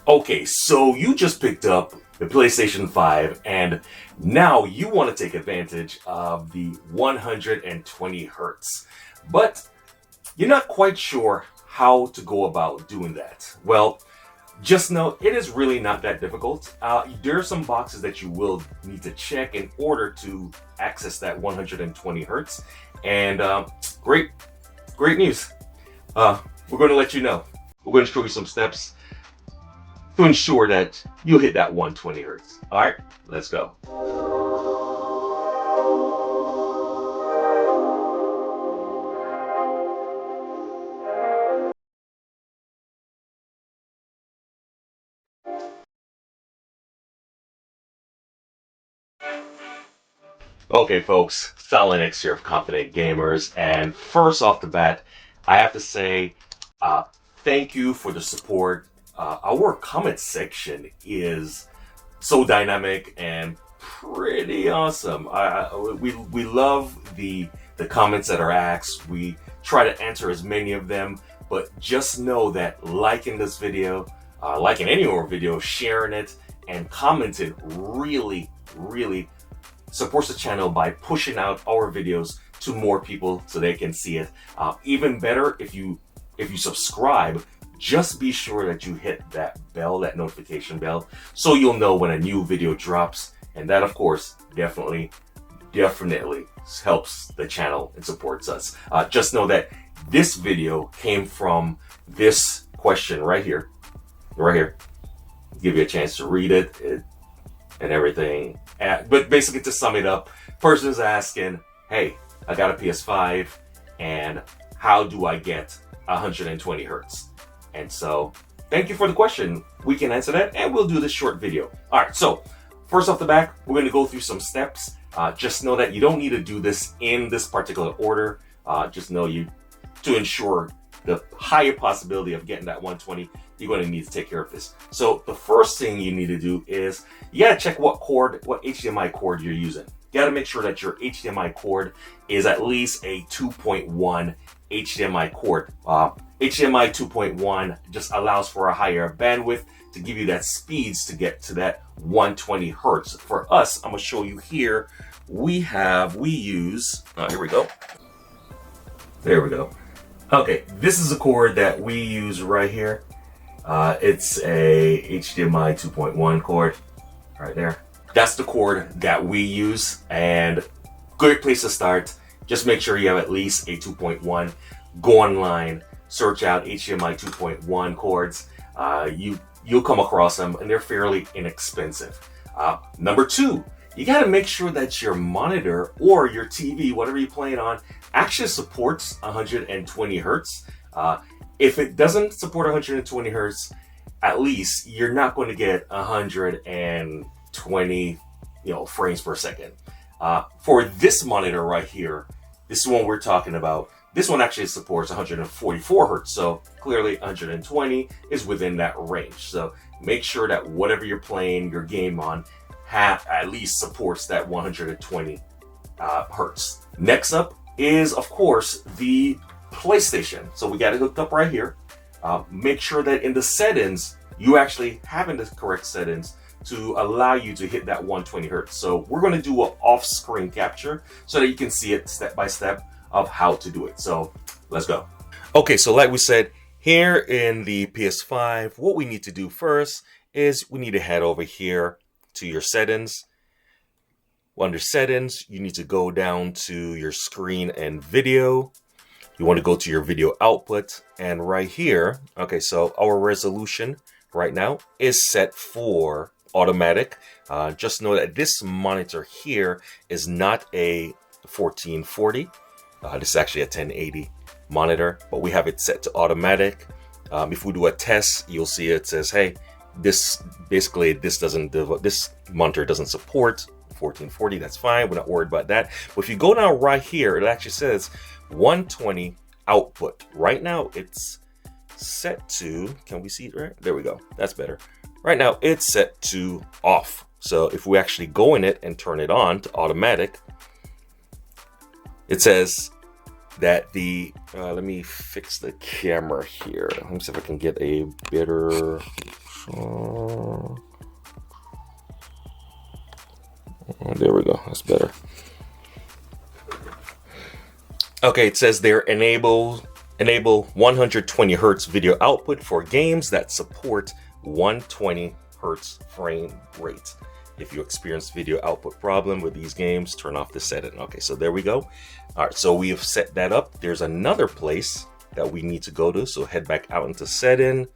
Okay, so you just picked up the PlayStation 5 and now you want to take advantage of the 120 hertz, but you're not quite sure how to go about doing that. Well, just know it is really not that difficult. There are some boxes that you will need to check in order to access that 120 hertz. And great news. We're going to let you know. We're going to show you some steps to ensure that you'll hit that 120 hertz. All right, let's go. Okay, folks, Alex here of Confident Gamers, and first off the bat, I have to say uh, thank you for the support. Our comment section is so dynamic and pretty awesome. We love the comments that are asked. We try to answer as many of them, but just know that liking this video, liking any of our videos, sharing it, and commenting really supports the channel by pushing out our videos to more people so they can see it. Even better, if you subscribe, just be sure that you hit that bell, that notification bell, so you'll know when a new video drops. And that, of course, definitely helps the channel and supports us. Just know that this video came from this question right here. Give you a chance to read it and everything. But basically, to sum it up, person is asking, hey, I got a PS5 and how do I get 120 hertz? And so thank you for the question. We can answer that and we'll do this short video. All right, so first off the bat, we're going to go through some steps. Just know that you don't need to do this in this particular order. Just know to ensure the higher possibility of getting that 120, you're going to need to take care of this. So the first thing you need to do is you got to check what HDMI cord you're using. You got to make sure that your HDMI cord is at least a 2.1 HDMI cord. HDMI 2.1 just allows for a higher bandwidth to give you that speeds to get to that 120 hertz. For us, I'm going to show you here. We use, here we go. There we go. Okay, this is a cord that we use right here. It's a HDMI 2.1 cord right there. That's the cord that we use, and great place to start. Just make sure you have at least a 2.1. Go online, search out HDMI 2.1 cords. You'll come across them, and they're fairly inexpensive. Number two, you got to make sure that your monitor or your TV, whatever you're playing on, actually supports 120 hertz. If it doesn't support 120 hertz, at least you're not going to get 120 frames per second. For this monitor right here, this is one we're talking about. This one actually supports 144 hertz, so clearly 120 is within that range. So make sure that whatever you're playing your game on at least supports that 120 hertz. Next up is, of course, the PlayStation. So we got it hooked up right here. Make sure that in the settings, you actually having the correct settings to allow you to hit that 120 hertz. So we're going to do an off-screen capture so that you can see it step by step of how to do it. So let's go. Okay, so like we said, here in the PS5, what we need to do first is we need to head over here to your settings. Under settings, you need to go down to your screen and video. You want to go to your video output, and right here, okay, so our resolution right now is set for automatic. Just know that this monitor here is not a 1440. This is actually a 1080 monitor, but we have it set to automatic. If we do a test, you'll see it says, hey, this monitor doesn't support 1440. That's fine. We're not worried about that. But if you go down right here, it actually says 120 output. Right now it's set to, can we see it right? There we go. That's better. Right now it's set to off. So if we actually go in it and turn it on to automatic, it says that the let me fix the camera here. Let me see if I can get a better there we go, that's better. Okay, it says there enable 120 hertz video output for games that support 120 hertz frame rate. If you experience video output problem with these games, turn off the setting. Okay, so there we go. All right, so we have set that up. There's another place that we need to go to. So head back out into setting,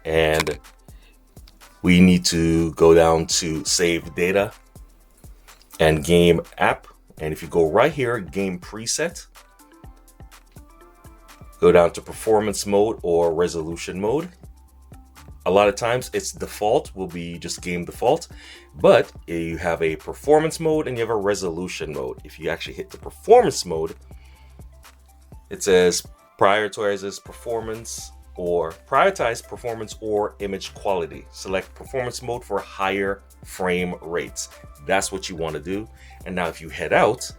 and we need to go down to save data and game app. And if you go right here, game preset, go down to performance mode or resolution mode. A lot of times its default will be just game default, but you have a performance mode and you have a resolution mode. If you actually hit the performance mode, it says prioritize performance or image quality. Select performance mode for higher frame rates. That's what you want to do. And now if you head out,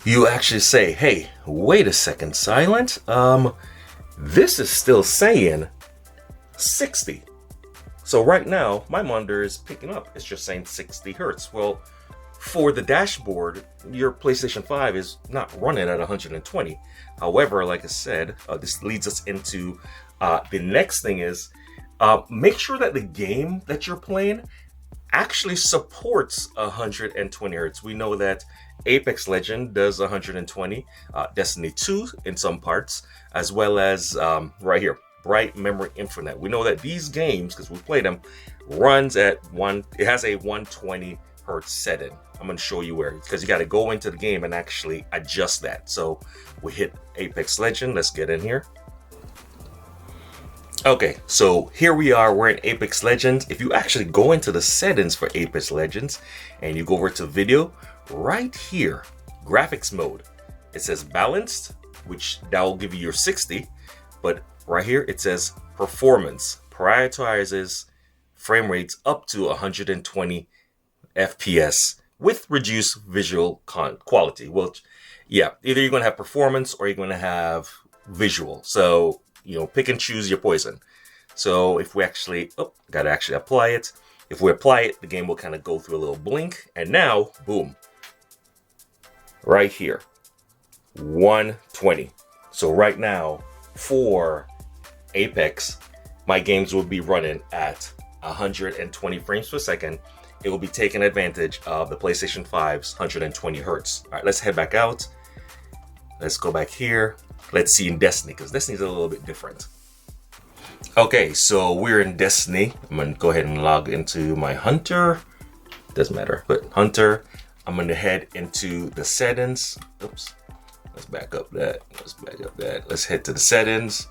you actually say, hey, wait a second, Silent. This is still saying 60. So right now my monitor is picking up, it's just saying 60 hertz. Well, for the dashboard, your PlayStation 5 is not running at 120. However, like I said, this leads us into the next thing is make sure that the game that you're playing actually supports 120 hertz. We know that Apex Legend does 120, Destiny 2 in some parts, as well as right here, Bright Memory Infinite. We know that these games, because we played them, runs at it has a 120 hertz setting. I'm going to show you where, because you got to go into the game and actually adjust that. So we hit Apex Legend. Let's get in here. Okay, so here we are, we're in Apex Legends. If you actually go into the settings for Apex Legends and you go over to video, right here, graphics mode, it says balanced, which that will give you your 60, but right here it says performance, prioritizes frame rates up to 120 FPS with reduced visual quality. Well, yeah, either you're going to have performance or you're going to have visual. So, you know, pick and choose your poison. So if we actually, got to actually apply it. If we apply it, the game will kind of go through a little blink. And now, boom, right here, 120. So right now for Apex, my games will be running at 120 frames per second. It will be taking advantage of the PlayStation 5's 120 hertz. All right, let's head back out. Let's go back here. Let's see in Destiny, because Destiny's a little bit different. Okay, so we're in Destiny. I'm going to go ahead and log into my Hunter. Doesn't matter, but Hunter. I'm going to head into the settings. Oops. Let's back up that. Let's back up that. Let's head to the settings.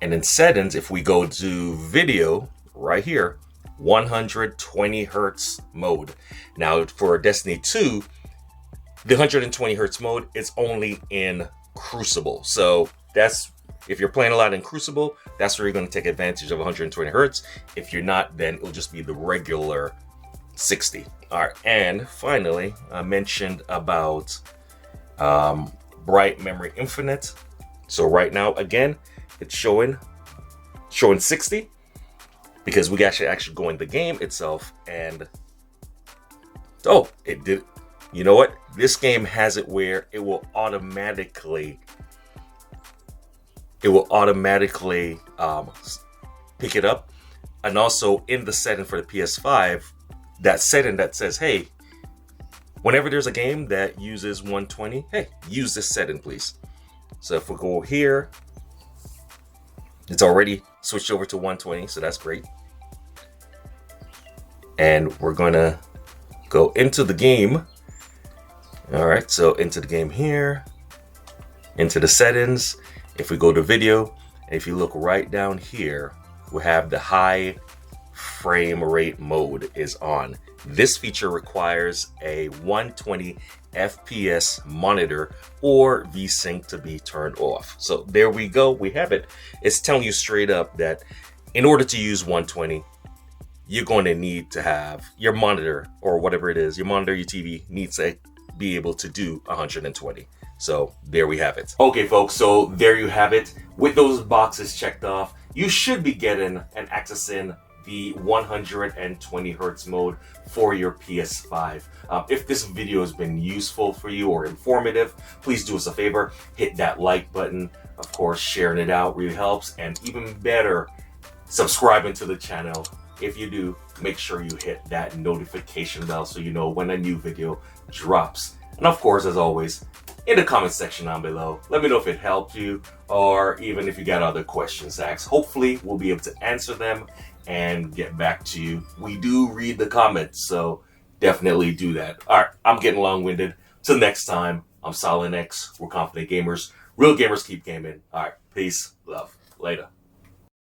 And in settings, if we go to video right here, 120 hertz mode. Now for Destiny 2, the 120 hertz mode is only in Crucible. So that's, if you're playing a lot in Crucible, that's where you're going to take advantage of 120 hertz. If you're not, then it'll just be the regular 60. All right, and finally, I mentioned about Bright Memory Infinite. So right now, again, it's showing 60 because we actually go in the game itself, and it did. You know what? This game has it where it will automatically pick it up. And also in the setting for the PS5, that setting that says, hey, whenever there's a game that uses 120, hey, use this setting, please. So if we go here, it's already switched over to 120, so that's great. And we're gonna go into the game. All right, so into the game here, into the settings. If we go to video, and if you look right down here, we have the high frame rate mode is on. This feature requires a 120 FPS monitor or VSync to be turned off. So there we go, we have it. It's telling you straight up that in order to use 120, you're going to need to have your monitor or whatever it is, your monitor, your TV needs to be able to do 120. So there we have it. Okay, folks, so there you have it. With those boxes checked off, you should be getting and accessing the 120 hertz mode for your PS5. If this video has been useful for you or informative, please do us a favor, hit that like button. Of course, sharing it out really helps, and even better, subscribing to the channel. If you do, make sure you hit that notification bell so you know when a new video drops. And of course, as always, in the comment section down below, let me know if it helped you, or even if you got other questions to ask. Hopefully, we'll be able to answer them and get back to you. We do read the comments, so definitely do that. All right, I'm getting long-winded. Till next time, I'm Solid X. We're Confident Gamers. Real gamers keep gaming. All right, peace, love, later.